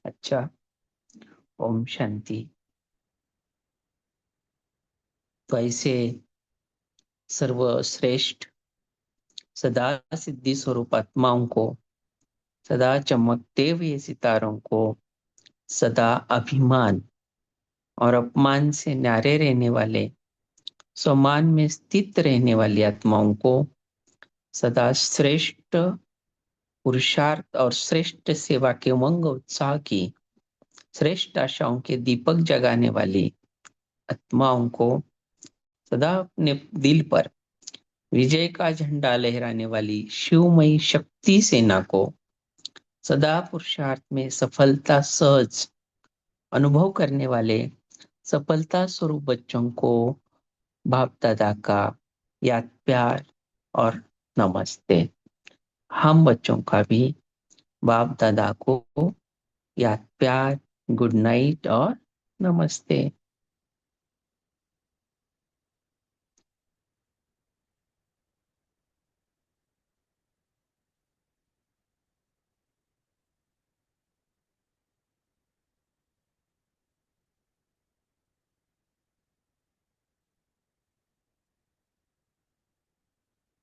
अच्छा, ओम शांति। तो ऐसे सर्वश्रेष्ठ सदा सिद्धि स्वरूप आत्माओं को, सदा चमकते हुए सितारों को, सदा अभिमान और अपमान से न्यारे रहने वाले, स्वमान में स्थित रहने वाली आत्माओं को, सदा श्रेष्ठ पुरुषार्थ और श्रेष्ठ सेवा के उमंग उत्साह की श्रेष्ठ आशाओं के दीपक जगाने वाली आत्माओं को, सदा अपने दिल पर विजय का झंडा लहराने वाली शिवमयी शक्ति सेना को, सदा पुरुषार्थ में सफलता सहज अनुभव करने वाले सफलता स्वरूप बच्चों को बाप दादा का याद प्यार और नमस्ते। हम बच्चों का भी बाप दादा को याद प्यार, गुड नाइट और नमस्ते।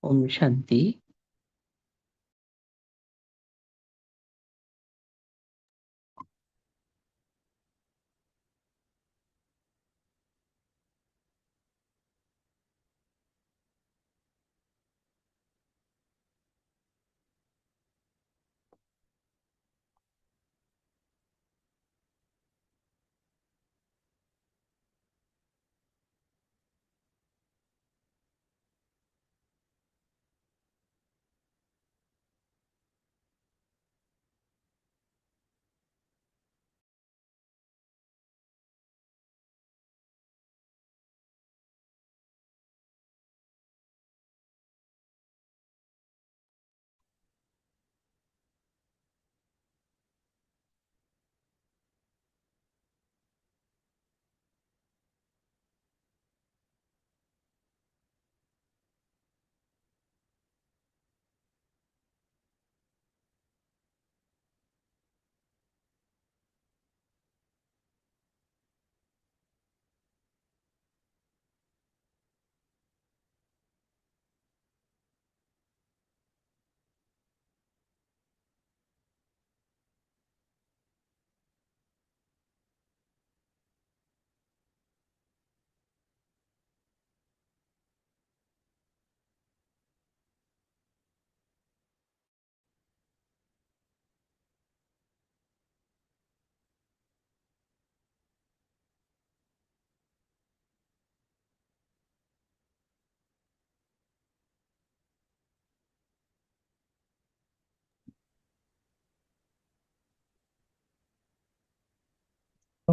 ओम शांति।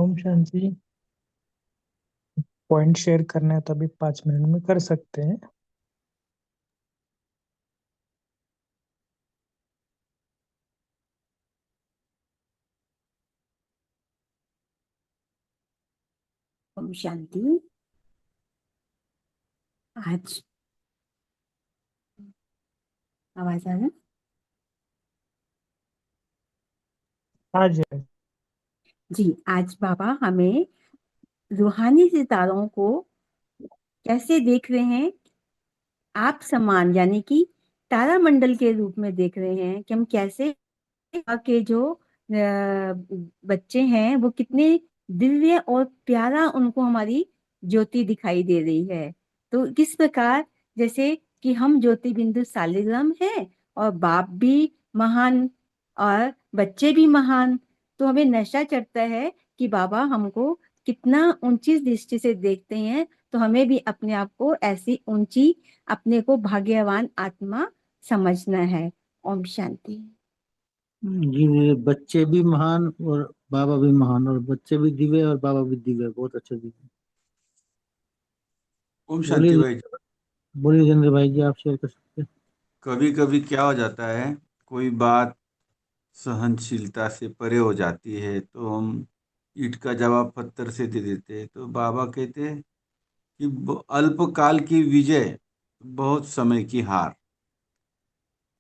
ओम शांति। पॉइंट शेयर करना है तो अभी 5 मिनट में कर सकते हैं। ओम शांति। आज आवाज आ रहा है? आज जी, आज बाबा हमें रूहानी सितारों को कैसे देख रहे हैं, आप समान यानी कि तारामंडल के रूप में देख रहे हैं कि हम कैसे के जो बच्चे हैं वो कितने दिव्य और प्यारा उनको हमारी ज्योति दिखाई दे रही है। तो किस प्रकार जैसे कि हम ज्योति बिंदु सालिग्राम है और बाप भी महान और बच्चे भी महान, तो हमें नशा चढ़ता है कि बाबा हमको कितना ऊंची दृष्टि से देखते हैं, तो हमें भी अपने आप को ऐसी ऊंची, अपने को भाग्यवान आत्मा समझना है। ओम शांति। जी, बच्चे भी महान और बाबा भी महान, और बच्चे भी दिव्य और बाबा भी दिव्य, बहुत अच्छे दिव्य। ओम शांति बोलिए, भाई। बोलिए जितेंद्र भाई जी, आप शेयर कर सकते हैं। कभी कभी क्या हो जाता है, कोई बात सहनशीलता से परे हो जाती है तो हम ईंट का जवाब पत्थर से दे देते हैं। तो बाबा कहते हैं कि अल्पकाल की विजय, बहुत समय की हार।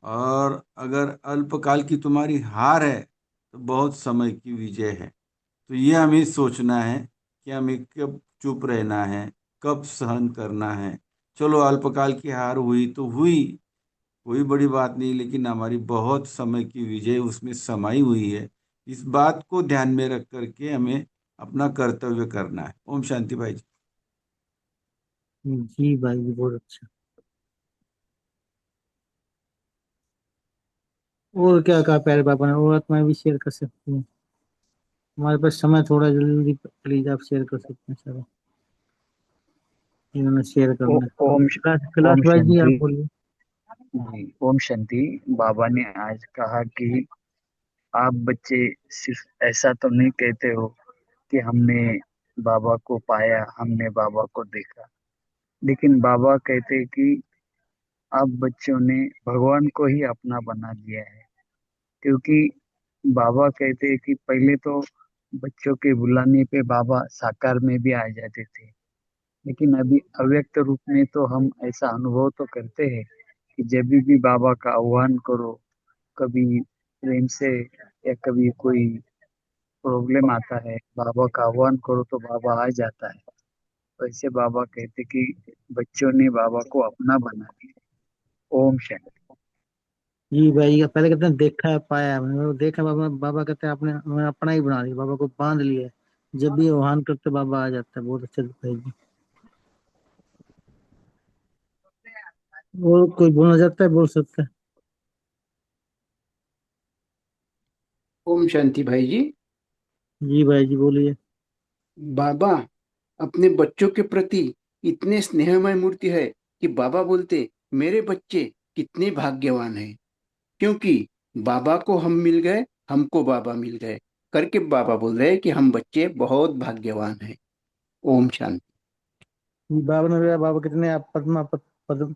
और अगर अल्पकाल की तुम्हारी हार है तो बहुत समय की विजय है। तो ये हमें सोचना है कि हमें कब चुप रहना है, कब सहन करना है। चलो अल्पकाल की हार हुई तो हुई, कोई बड़ी बात नहीं, लेकिन हमारी बहुत समय की विजय उसमें समाई हुई है। इस बात को ध्यान में रख करके हमें अपना कर्तव्य करना है। ओम शांति भाई जी। जी भाई जी, बहुत अच्छा। और क्या कहा प्यारे पापा ने, और आत्माएं भी शेयर कर सकती हैं। हमारे पास समय थोड़ा जल्दी, प्लीज आप शेयर कर सकते हैं सारा, इन्होंने शेयर ओ, करना है। ओम कैलाश ओम भाई जी, आप शांति बोलिए। जी। ओम शांति। बाबा ने आज कहा कि आप बच्चे सिर्फ ऐसा तो नहीं कहते हो कि हमने बाबा को पाया, हमने बाबा को देखा, लेकिन बाबा कहते हैं कि आप बच्चों ने भगवान को ही अपना बना लिया है। क्योंकि बाबा कहते हैं कि पहले तो बच्चों के बुलाने पे बाबा साकार में भी आ जाते थे, लेकिन अभी अव्यक्त रूप में तो हम ऐसा अनुभव तो करते हैं कि जब भी बाबा का आह्वान करो, कभी प्रेम से या कभी कोई प्रॉब्लम आता है, बाबा का आह्वान करो तो बाबा आ जाता है। वैसे बाबा कहते कि बच्चों ने बाबा को अपना बना लिया। ओम शांति। जी भाई, ये पहले कहते हैं देखा है पाया है, मैंने वो देखा है, बाबा बाबा कहते हैं आपने हमें अपना ही बना लिया, बाबा को बांध लिया है। जब भी आह्वान करते बाबा आ जाता है, बहुत अच्छा भाई जी। और कोई बोलना चाहता है, बोल सकता है। ओम शांति भाई जी। जी भाई जी, बोलिए। बाबा अपने बच्चों के प्रति इतने स्नेहमय मूर्ति है कि बाबा बोलते मेरे बच्चे कितने भाग्यवान हैं, क्योंकि बाबा को हम मिल गए, हमको बाबा मिल गए करके बाबा बोल रहे हैं कि हम बच्चे बहुत भाग्यवान हैं। ओम शांति। जी, बाबा ने बोला, बाबा कितने आप पद्म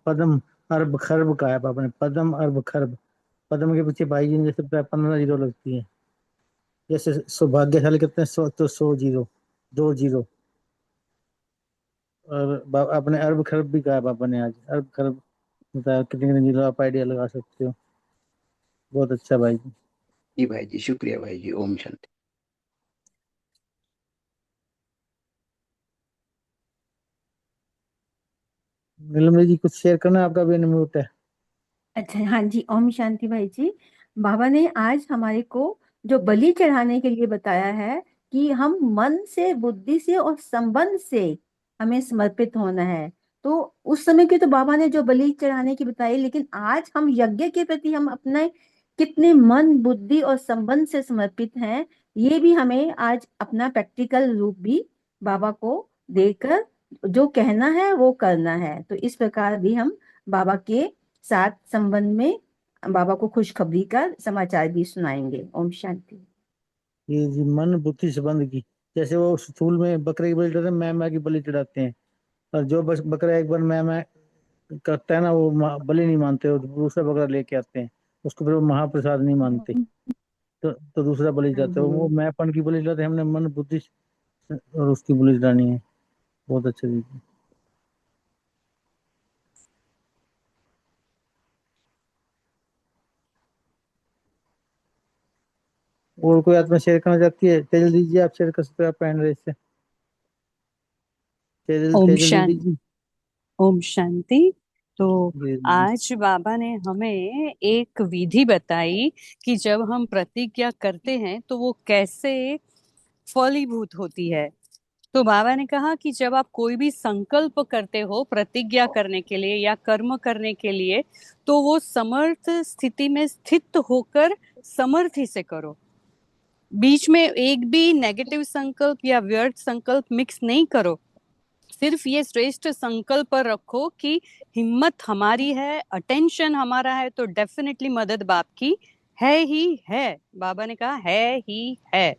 पद्म अरब खरब का है, बाबा ने पद्म अरब खरब। पद्म के पीछे भाई जी ने जैसे 15 जीरो लगती है, जैसे सौभाग्यशाली कितने 100 तो 100 जीरो, 2 जीरो। और आपने अरब खरब भी कहा पापा ने आज, अरब खरब बताया कितने कितने जीरो, आप आइडिया लगा सकते हो। बहुत अच्छा भाई जी। जी भाई जी, शुक्रिया भाई जी। ओम शांति। नीलम जी, कुछ शेयर करना है, आपका भी अनम्यूट है। अच्छा, हाँ जी, ओम शांति भाई जी। बाबा ने आज हमारे को जो बलि चढ़ाने के लिए बताया है कि हम मन से, बुद्धि से और संबंध से हमें समर्पित होना है। तो उस समय के तो बाबा ने जो बलि चढ़ाने की बताई, लेकिन आज हम यज्ञ के प्रति हम अपने कितने मन, बुद्धि और संबंध से समर्पित हैं, ये भी हमें आज अपना प्रैक्टिकल रूप भी बाबा को देकर जो कहना है वो करना है। तो इस प्रकार भी हम बाबा के साथ संबंध में बाबा को खुशखबरी का समाचार भी सुनाएंगे। ओम शांति। ये जी मन बुद्धि संबंध की जैसे वो स्थूल में बकरे की बलि चढ़ाते हैं, मैं की बलि चढ़ाते हैं। और जो बस बकरा एक बार मैं करता है ना, वो बलि नहीं मानते, वो दूसरा बकरा लेके आते हैं, उसको फिर वो महाप्रसाद नहीं मानते। तो दूसरा बलि चढ़ाते हैं, वो मैंपन की बलि चढ़ाते हैं, हमने मन बुद्धि और उसकी बलि चढ़ानी है। बहुत अच्छे तरीके। और कोई आत्मा शेयर करना चाहती है? तेजल दीजिए, आप शेयर कर सकते हो, आप पहन रहे इससे। तेजल ओम तेजल शांति। दीदी जी। ओम शांति। तो जी जी। आज बाबा ने हमें एक विधि बताई कि जब हम प्रतिज्ञा करते हैं तो वो कैसे फलीभूत होती है। तो बाबा ने कहा कि जब आप कोई भी संकल्प करते हो प्रतिज्ञा करने के लिए या कर्म करने के लिए, तो वो समर्थ स्थिति में स्थित होकर समर्थी से करो। बीच में एक भी नेगेटिव संकल्प या व्यर्थ संकल्प मिक्स नहीं करो। सिर्फ ये श्रेष्ठ संकल्प पर रखो कि हिम्मत हमारी है, अटेंशन हमारा है, तो डेफिनेटली मदद बाप की है ही है। बाबा ने कहा है ही है।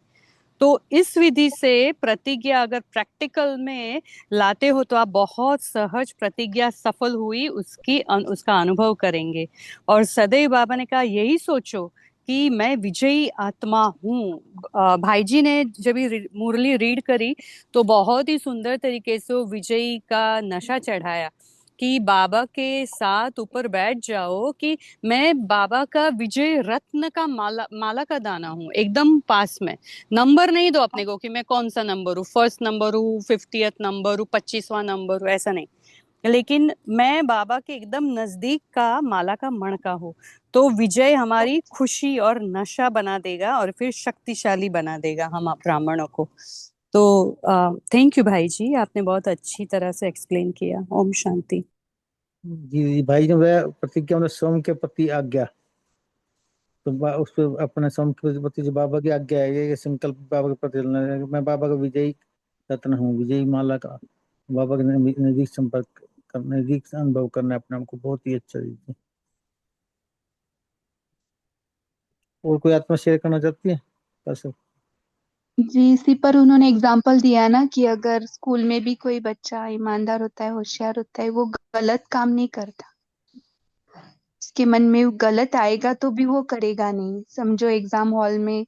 तो इस विधि से प्रतिज्ञा अगर प्रैक्टिकल में लाते हो तो आप बहुत सहज प्रतिज्ञा सफल हुई उसका अनुभव करेंगे। और सदैव बाबा ने कहा यही सोचो कि मैं विजयी आत्मा हूँ। भाई जी ने जब ये मुरली रीड करी तो बहुत ही सुंदर तरीके से वो विजयी का नशा चढ़ाया कि बाबा के साथ ऊपर बैठ जाओ कि मैं बाबा का विजय रत्न का माला का दाना हूँ, एकदम पास में। नंबर नहीं दो अपने को कि मैं कौन सा नंबर हूँ, फर्स्ट नंबर हूँ, 50th नंबर हूँ, 25वां नंबर हूँ, ऐसा नहीं। लेकिन मैं बाबा के एकदम नजदीक का माला का मणका हूँ। तो विजय हमारी खुशी और नशा बना देगा और फिर शक्तिशाली बना देगा हम ब्राह्मणों को। तो थैंक यू भाई जी, आपने बहुत अच्छी तरह से एक्सप्लेन किया। ओम शांति। जी जी, भाई ने बताया प्रतिज्ञा मतलब स्वयं के प्रति आज्ञा। तो उस पर अपने स्वयं के प्रति जो बाबा की आज्ञा है, ये संकल्प बाबा के प्रति चलना है। मैं बाबा का विजयी रत्न हूँ, विजयी माला का, बाबा के नजदीक संपर्क करना, नजदीक से अनुभव करना है अपने आप को। बहुत ही अच्छा चीज है। और कोई आत्मा शेयर करना चाहती है? कर सकते। जी, इसी पर उन्होंने एग्जाम्पल दिया ना कि अगर स्कूल में भी कोई बच्चा ईमानदार होता है, होशियार होता है, वो गलत काम नहीं करता। उसके मन में गलत आएगा तो भी वो करेगा नहीं। समझो एग्जाम हॉल में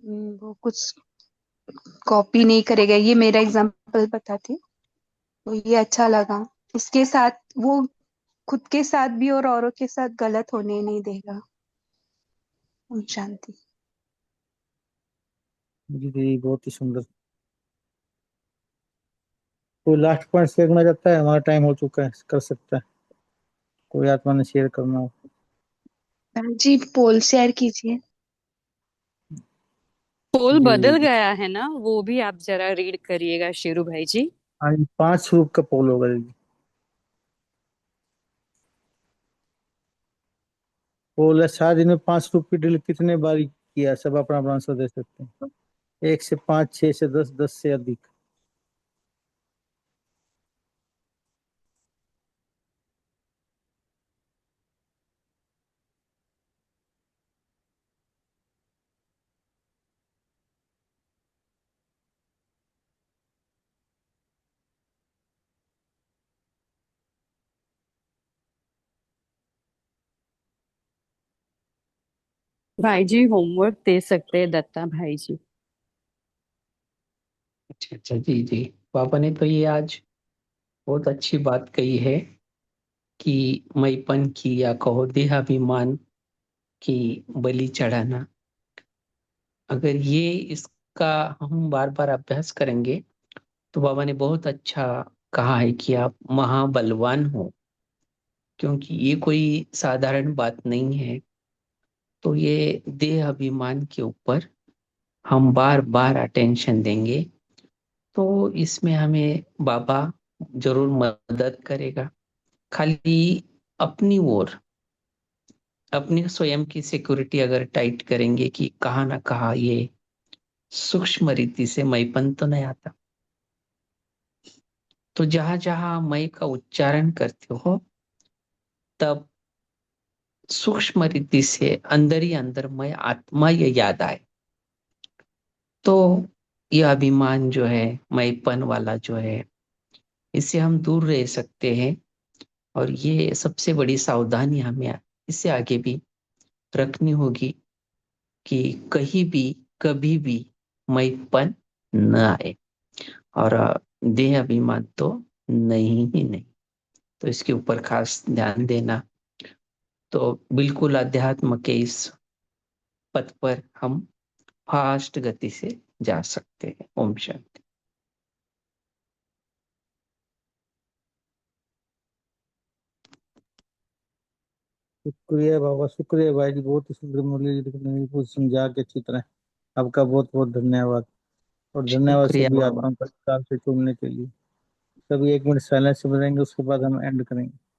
वो कुछ कॉपी नहीं करेगा, ये मेरा एग्जाम्पल बताती हूँ। तो ये अच्छा लगा। इसके साथ वो खुद के साथ भी और औरों के साथ गलत होने नहीं देगा। ओम शांति। जी जी, बहुत ही सुंदर। कोई लास्ट पॉइंट शेयर करना चाहता है? हमारा टाइम हो चुका है, कर सकता है कोई आत्मा ने शेयर करना हो। जी, पोल शेयर कीजिए। पोल जी बदल जी। गया है ना, वो भी आप जरा रीड करिएगा शेरू भाई जी। हाँ जी, 5 रूप का पोल होगा जी। पोल है 7 दिन में 5 रूप की डील कितने बारी किया, सब अपना अपना आंसर दे सकते हैं। 1 से 5, 6 से 10, 10 से अधिक। भाई जी होमवर्क दे सकते हैं दत्ता भाई जी। अच्छा अच्छा, जी जी। पापा ने तो ये आज बहुत अच्छी बात कही है कि मैपन की या कहो देहाभिमान की बलि चढ़ाना। अगर ये इसका हम बार बार अभ्यास करेंगे तो बाबा ने बहुत अच्छा कहा है कि आप महाबलवान हो, क्योंकि ये कोई साधारण बात नहीं है। तो ये देह अभिमान के ऊपर हम बार बार अटेंशन देंगे तो इसमें हमें बाबा जरूर मदद करेगा। खाली अपनी ओर अपनी स्वयं की सिक्योरिटी अगर टाइट करेंगे कि कहाँ ना कहाँ ये सूक्ष्म रीति से मैपन तो नहीं आता, तो जहां जहां मैं का उच्चारण करते हो तब सूक्ष्म रीति से अंदर ही अंदर मैं आत्मा ये याद आए। तो ये अभिमान जो है, मैंपन वाला जो है, इससे हम दूर रह सकते हैं। और ये सबसे बड़ी सावधानी हमें इससे आगे भी रखनी होगी कि कहीं भी कभी भी मैंपन न आए। और देह अभिमान तो नहीं ही नहीं। तो इसके ऊपर खास ध्यान देना। तो बिल्कुल अध्यात्म के इस पथ पर हम फास्ट गति से जा सकते हैं। ओम शांति। शुक्रिया बाबा, शुक्रिया भाई जी, बहुत ही सुंदर मुरली जी को समझा के अच्छी तरह। आपका बहुत बहुत धन्यवाद। और धन्यवाद शुक्रिया सभी बाबा। आत्मा का से जुड़ने के लिए। सभी 1 मिनट साइलेंस में रहेंगे, उसके बाद हम एंड करेंगे।